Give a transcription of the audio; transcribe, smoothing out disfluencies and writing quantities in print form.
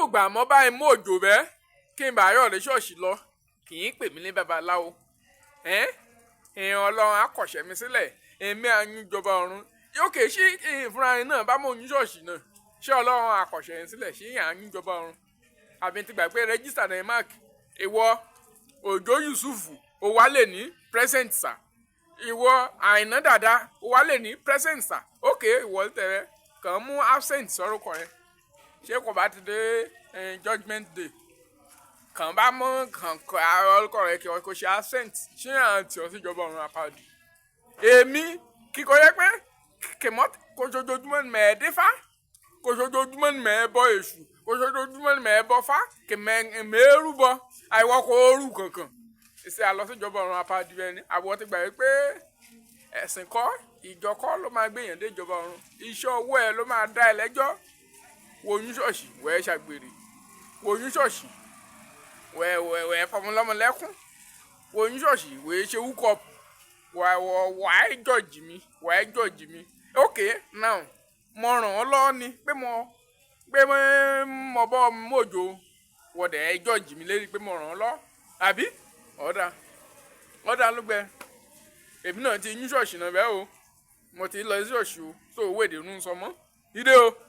ìgbà mọ́ báyìí mú òjò bẹ́ẹ̀ kí n bá yọ̀ lé ṣọ́ọ̀ṣì lọ kì í pè mí ní babaláwo èèyàn ọlọ́run akọ̀ṣẹ́ mi sílẹ̀ èmi àyúnjọba ọ̀run yóò kè sí ìfúnra ẹni náà bá mọ̀ oyún ṣọ́ọ̀ṣì náà ṣé ọlọ́run akọ̀ṣẹ́ yẹn sílẹ̀ ṣé àyúnjọba ọ̀run àbí ti gbàgbé rẹ́gísítà náà mark ìwọ òjò yusufu ó wá lè ní present sir ìwọ àìná dàda ó wá lè ní present sir ok ìwọ tẹ̀rẹ̀ kàn mú absent sọ́rùkọ rẹ ṣé kò bá ti dé judgement day kàn bá mú kàn orúkọ rẹ kí ọkọ ṣe absent ṣé àǹtí ọ síjọba ọ̀run apáàdì èmi kíkọ yẹ pé kèmọ́ kò ṣojoojúmọ́ ni mẹ́ẹ̀ dé fá kò ṣojoojúmọ́ ni mẹ́ẹ̀ bọ èṣù kò ṣojoojúmọ́ ni mẹ́ẹ̀ bọ fá kèmẹ́ rúbọ àìwọ́ kò rú kankan ìṣe àlọ́ síjọba ọ̀run apáàdì bẹ́ẹ̀ ni àbọ̀ ti gbà pé ẹ̀sìn kọ́ ìjọ kọ́ ló máa gbéyàn dé ìjọba ọ̀run iṣẹ́ owó ẹ̀ ló máa dá ẹ lẹ́jọ́ wòyún ṣọ́ọ̀ṣì wẹ́ẹ́ ṣàgbèrè wòyún ṣọ́ọ̀ṣì wẹ́ẹ́ fọmọlọ́mọ lẹ́kún wòyún ṣọ́ọ̀ṣì wẹ́ẹ́ ṣe wúkọ̀pù wàá jọ̀jì mi ok now mo ràn ọ́ lọ́wọ́ ni pé mo bọ́ mọ́jọ wọ̀dẹ̀ ẹ jọ̀jì mi lérí pé mo ràn ọ́ lọ́wọ́ àbí ọ̀dà ló gbẹ èmi náà ti yún ṣọ́ọ̀ṣì náà bẹ́ẹ̀ o mo ti lọ sí ṣọ́ọ̀ṣì o tó owó èdè ń sọ mọ́ ìdè o.